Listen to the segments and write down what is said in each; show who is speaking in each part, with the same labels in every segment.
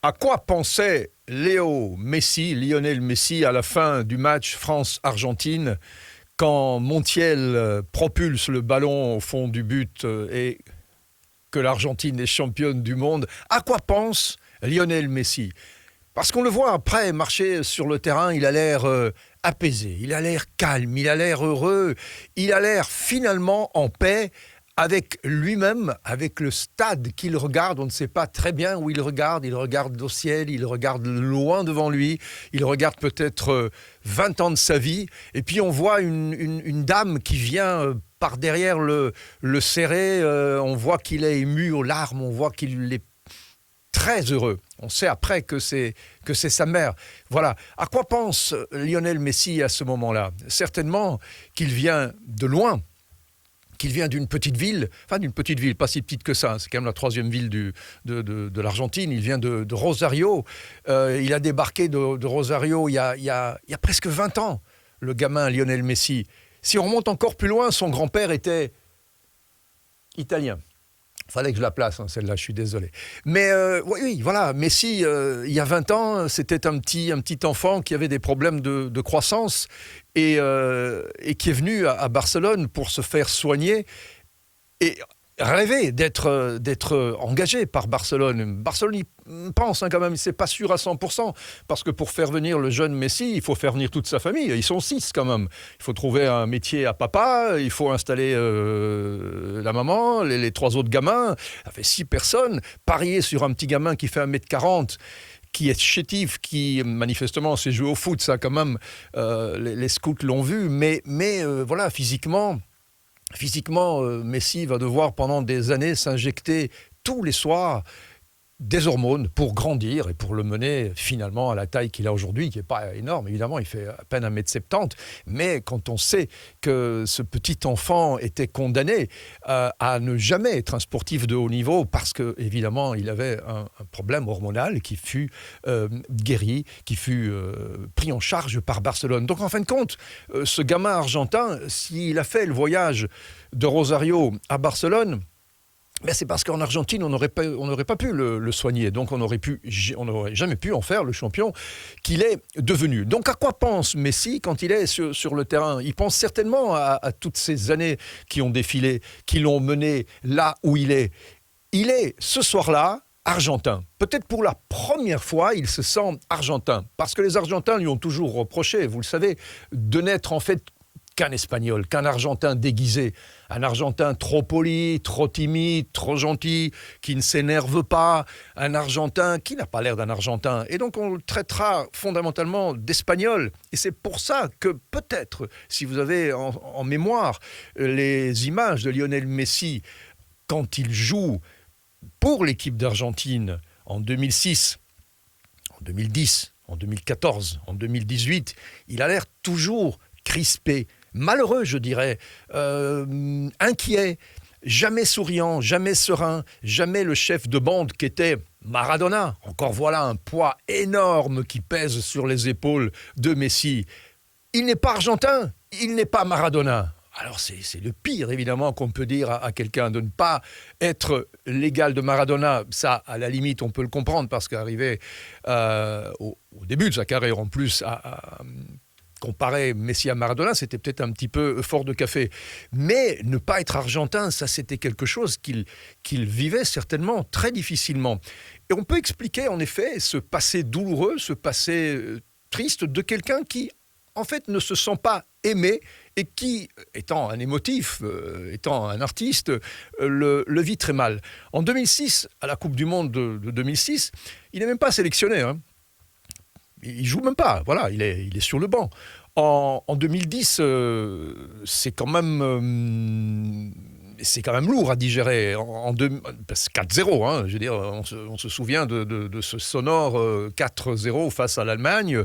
Speaker 1: À quoi pensait Lionel Messi, à la fin du match France-Argentine, quand Montiel propulse le ballon au fond du but et que l'Argentine est championne du monde? À quoi pense Lionel Messi? Parce qu'on le voit après marcher sur le terrain, il a l'air apaisé, il a l'air calme, il a l'air heureux, il a l'air finalement en paix avec lui-même, avec le stade qu'il regarde. On ne sait pas très bien où il regarde au ciel, il regarde loin devant lui, il regarde peut-être 20 ans de sa vie, et puis on voit une dame qui vient par derrière le serrer, on voit qu'il est ému aux larmes, on voit qu'il est très heureux. On sait après que c'est sa mère. Voilà. À quoi pense Lionel Messi à ce moment-là? Certainement qu'il vient de loin, qu'il vient d'une petite ville, pas si petite que ça, c'est quand même la troisième ville de l'Argentine, il vient de Rosario, il a débarqué de Rosario il y a presque 20 ans, le gamin Lionel Messi. Si on remonte encore plus loin, son grand-père était italien. Fallait que je la place, celle-là, je suis désolé. Mais oui, voilà, Messi, il y a 20 ans, c'était un petit enfant qui avait des problèmes de croissance et qui est venu à Barcelone pour se faire soigner et rêver d'être engagé par Barcelone. Barcelone, il pense quand même, c'est pas sûr à 100%, parce que pour faire venir le jeune Messi, il faut faire venir toute sa famille. Ils sont 6 quand même. Il faut trouver un métier à papa, il faut installer la maman, les 3 autres gamins. Ça fait 6 personnes. Parier sur un petit gamin qui fait 1m40, qui est chétif, qui manifestement sait jouer au foot, ça quand même, les scouts l'ont vu, mais voilà, physiquement, Messi va devoir pendant des années s'injecter tous les soirs des hormones pour grandir et pour le mener finalement à la taille qu'il a aujourd'hui, qui n'est pas énorme, évidemment, il fait à peine 1m70, mais quand on sait que ce petit enfant était condamné à ne jamais être un sportif de haut niveau parce que évidemment il avait un problème hormonal qui fut guéri, qui fut pris en charge par Barcelone. Donc en fin de compte, ce gamin argentin, s'il a fait le voyage de Rosario à Barcelone, mais c'est parce qu'en Argentine, on n'aurait pas pu le soigner. Donc on n'aurait jamais pu en faire le champion qu'il est devenu. Donc à quoi pense Messi quand il est sur le terrain? Il pense certainement à toutes ces années qui ont défilé, qui l'ont mené là où il est. Il est, ce soir-là, argentin. Peut-être pour la première fois, il se sent argentin. Parce que les Argentins lui ont toujours reproché, vous le savez, de n'être en fait qu'un Espagnol, qu'un Argentin déguisé, un Argentin trop poli, trop timide, trop gentil, qui ne s'énerve pas, un Argentin qui n'a pas l'air d'un Argentin. Et donc on le traitera fondamentalement d'Espagnol. Et c'est pour ça que peut-être, si vous avez en mémoire les images de Lionel Messi quand il joue pour l'équipe d'Argentine en 2006, en 2010, en 2014, en 2018, il a l'air toujours crispé, malheureux, je dirais, inquiet, jamais souriant, jamais serein, jamais le chef de bande qu'était Maradona. Encore voilà un poids énorme qui pèse sur les épaules de Messi. Il n'est pas argentin, il n'est pas Maradona. Alors c'est le pire, évidemment, qu'on peut dire à quelqu'un, de ne pas être l'égal de Maradona. Ça, à la limite, on peut le comprendre, parce qu'arrivé au début de sa carrière, en plus, à comparer Messi à Maradona, c'était peut-être un petit peu fort de café. Mais ne pas être argentin, ça c'était quelque chose qu'il vivait certainement très difficilement. Et on peut expliquer en effet ce passé douloureux, ce passé triste de quelqu'un qui en fait ne se sent pas aimé et qui, étant un émotif, étant un artiste, le vit très mal. En 2006, à la Coupe du Monde de 2006, il n'est même pas sélectionné, hein. Il joue même pas, voilà, il est sur le banc. En 2010, c'est quand même lourd à digérer. Parce que 4-0, hein, je veux dire, on se souvient de ce sonore 4-0 face à l'Allemagne.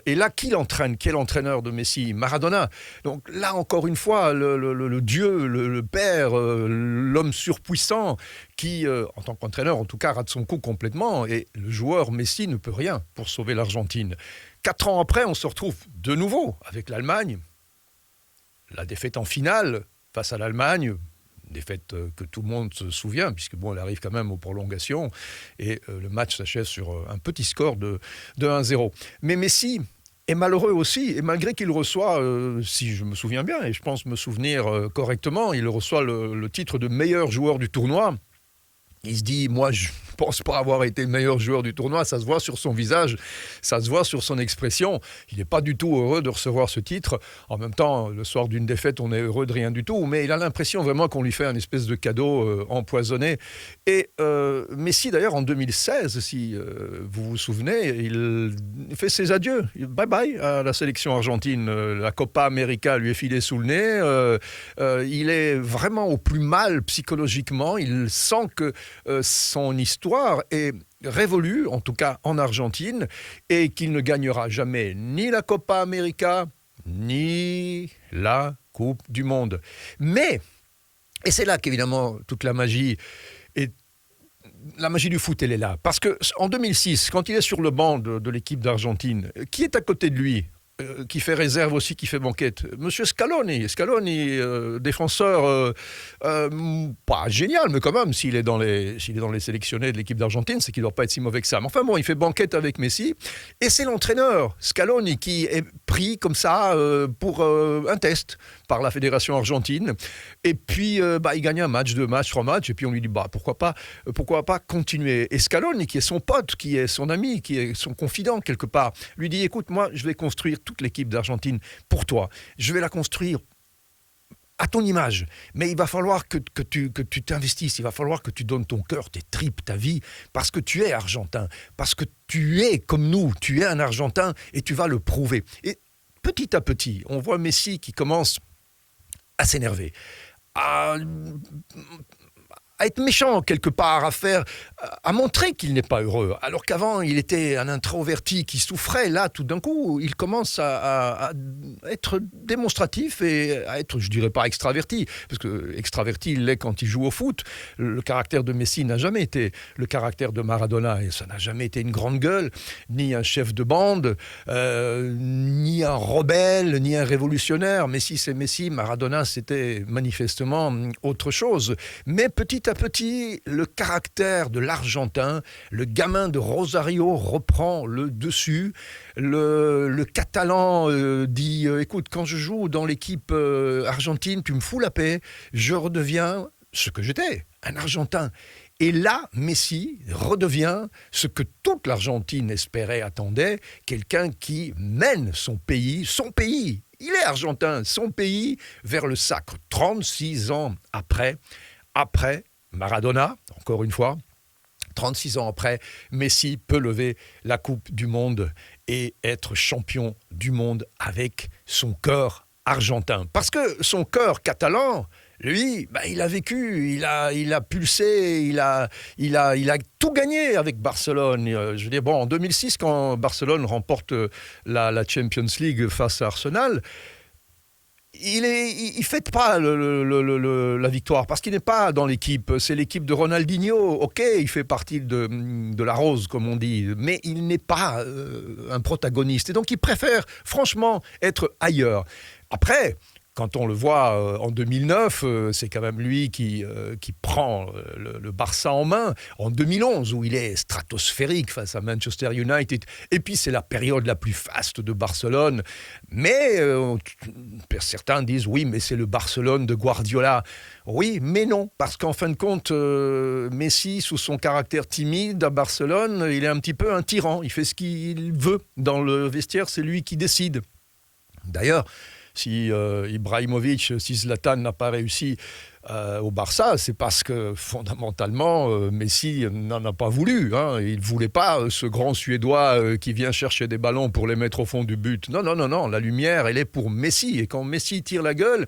Speaker 1: Et là, qui l'entraîne? Quel entraîneur de Messi? Maradona. Donc là, encore une fois, le dieu, le père, l'homme surpuissant, qui, en tant qu'entraîneur, en tout cas, rate son coup complètement. Et le joueur Messi ne peut rien pour sauver l'Argentine. 4 ans après, on se retrouve de nouveau avec l'Allemagne. La défaite en finale face à l'Allemagne, défaite que tout le monde se souvient, puisque bon, elle arrive quand même aux prolongations, et le match s'achève sur un petit score de 1-0. Mais Messi est malheureux aussi, et malgré qu'il reçoit, si je me souviens bien, et je pense me souvenir correctement, il reçoit le titre de meilleur joueur du tournoi. Il se dit, moi, je ne pense pas avoir été le meilleur joueur du tournoi. Ça se voit sur son visage, ça se voit sur son expression. Il n'est pas du tout heureux de recevoir ce titre. En même temps, le soir d'une défaite, on est heureux de rien du tout. Mais il a l'impression vraiment qu'on lui fait un espèce de cadeau empoisonné. Et Messi, d'ailleurs, en 2016, si vous vous souvenez, il fait ses adieux. Bye-bye à la sélection argentine. La Copa América lui est filée sous le nez. Il est vraiment au plus mal psychologiquement. Il sent que son histoire est révolue, en tout cas en Argentine, et qu'il ne gagnera jamais ni la Copa América, ni la Coupe du Monde. Mais, et c'est là qu'évidemment toute la magie du foot, elle est là. Parce qu'en 2006, quand il est sur le banc de l'équipe d'Argentine, qui est à côté de lui ? Qui fait réserve aussi, qui fait banquette. Monsieur Scaloni, défenseur pas génial, mais quand même, s'il est dans les sélectionnés de l'équipe d'Argentine, c'est qu'il ne doit pas être si mauvais que ça. Mais enfin bon, il fait banquette avec Messi, et c'est l'entraîneur, Scaloni, qui est pris comme ça pour un test par la fédération argentine. Et puis, il gagne un match, 2 matchs, 3 matchs, et puis on lui dit, pourquoi pas continuer. Et Scaloni, qui est son pote, qui est son ami, qui est son confident quelque part, lui dit, écoute, moi, je vais construire toute l'équipe d'Argentine pour toi. Je vais la construire à ton image. Mais il va falloir que tu t'investisses, il va falloir que tu donnes ton cœur, tes tripes, ta vie, parce que tu es argentin, parce que tu es comme nous, tu es un Argentin et tu vas le prouver. Et petit à petit, on voit Messi qui commence à s'énerver, à être méchant quelque part, à montrer qu'il n'est pas heureux. Alors qu'avant, il était un introverti qui souffrait. Là, tout d'un coup, il commence à être démonstratif et à être, je dirais pas extraverti, parce que extraverti, il l'est quand il joue au foot. Le caractère de Messi n'a jamais été le caractère de Maradona, et ça n'a jamais été une grande gueule, ni un chef de bande, ni un rebelle, ni un révolutionnaire. Messi, c'est Messi. Maradona, c'était manifestement autre chose. Mais petit à petit, le caractère de l'Argentin, le gamin de Rosario reprend le dessus. Le Catalan dit écoute, quand je joue dans l'équipe argentine, tu me fous la paix, je redeviens ce que j'étais, un Argentin. Et là, Messi redevient ce que toute l'Argentine espérait, attendait, quelqu'un qui mène son pays, il est argentin, son pays, vers le sacre. 36 ans après Maradona, encore une fois, 36 ans après, Messi peut lever la Coupe du Monde et être champion du monde avec son cœur argentin. Parce que son cœur catalan, lui, il a vécu, il a pulsé, il a tout gagné avec Barcelone. Je veux dire, en 2006, quand Barcelone remporte la Champions League face à Arsenal, il fête pas la victoire parce qu'il n'est pas dans l'équipe. C'est l'équipe de Ronaldinho. Ok, il fait partie de la rose, comme on dit, mais il n'est pas un protagoniste. Et donc, il préfère franchement être ailleurs. Après, quand on le voit en 2009, c'est quand même lui qui prend le Barça en main. En 2011, où il est stratosphérique face à Manchester United. Et puis, c'est la période la plus faste de Barcelone. Mais certains disent, oui, mais c'est le Barcelone de Guardiola. Oui, mais non. Parce qu'en fin de compte, Messi, sous son caractère timide à Barcelone, il est un petit peu un tyran. Il fait ce qu'il veut. Dans le vestiaire, c'est lui qui décide. D'ailleurs, si Ibrahimovic, si Zlatan n'a pas réussi au Barça, c'est parce que fondamentalement, Messi n'en a pas voulu. Il ne voulait pas ce grand Suédois qui vient chercher des ballons pour les mettre au fond du but. Non, la lumière, elle est pour Messi. Et quand Messi tire la gueule,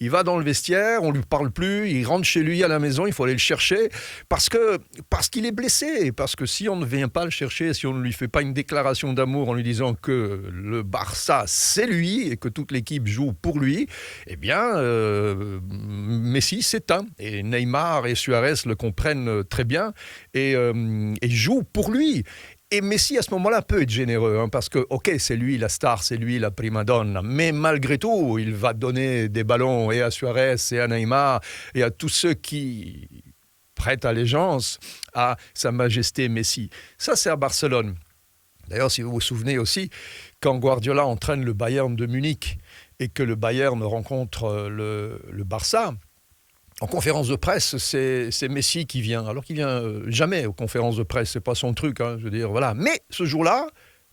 Speaker 1: il va dans le vestiaire, on ne lui parle plus, il rentre chez lui à la maison, il faut aller le chercher parce qu'il est blessé. Parce que si on ne vient pas le chercher, si on ne lui fait pas une déclaration d'amour en lui disant que le Barça, c'est lui et que toute l'équipe joue pour lui, eh bien, Messi s'éteint. Et Neymar et Suarez le comprennent très bien et jouent pour lui. Et Messi, à ce moment-là, peut être généreux, hein, parce que, ok, c'est lui la star, c'est lui la prima donna, mais malgré tout, il va donner des ballons et à Suarez et à Neymar et à tous ceux qui prêtent allégeance à Sa Majesté Messi. Ça, c'est à Barcelone. D'ailleurs, si vous vous souvenez aussi, quand Guardiola entraîne le Bayern de Munich et que le Bayern rencontre le Barça, en conférence de presse, c'est Messi qui vient. Alors qu'il vient jamais aux conférences de presse, c'est pas son truc, hein, je veux dire, voilà. Mais ce jour-là,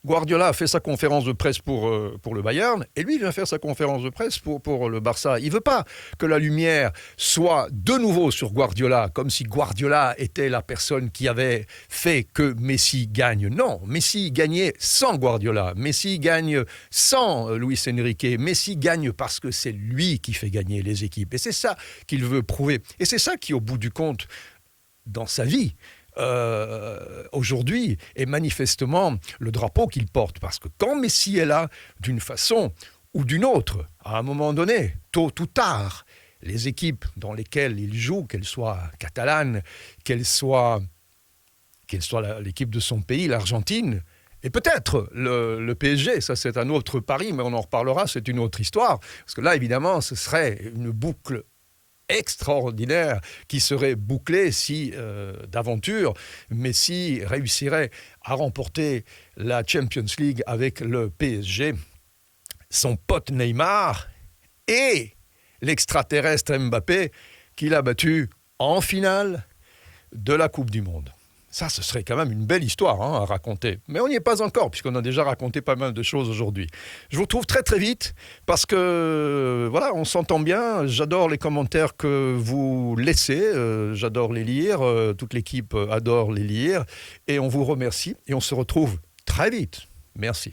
Speaker 1: Guardiola a fait sa conférence de presse pour le Bayern, et lui, il vient faire sa conférence de presse pour le Barça. Il veut pas que la lumière soit de nouveau sur Guardiola, comme si Guardiola était la personne qui avait fait que Messi gagne. Non, Messi gagnait sans Guardiola. Messi gagne sans Luis Enrique. Messi gagne parce que c'est lui qui fait gagner les équipes. Et c'est ça qu'il veut prouver. Et c'est ça qui, au bout du compte, dans sa vie, aujourd'hui est manifestement le drapeau qu'il porte. Parce que quand Messi est là, d'une façon ou d'une autre, à un moment donné, tôt ou tard, les équipes dans lesquelles il joue, qu'elles soient catalanes, qu'elles soient l'équipe de son pays, l'Argentine, et peut-être le PSG, ça c'est un autre pari, mais on en reparlera, c'est une autre histoire. Parce que là, évidemment, ce serait une boucle extraordinaire qui serait bouclé si, d'aventure, Messi réussirait à remporter la Champions League avec le PSG, son pote Neymar et l'extraterrestre Mbappé qu'il a battu en finale de la Coupe du Monde. Ça, ce serait quand même une belle histoire à raconter. Mais on n'y est pas encore, puisqu'on a déjà raconté pas mal de choses aujourd'hui. Je vous retrouve très très vite, parce que, voilà, on s'entend bien. J'adore les commentaires que vous laissez. J'adore les lire. Toute l'équipe adore les lire. Et on vous remercie. Et on se retrouve très vite. Merci.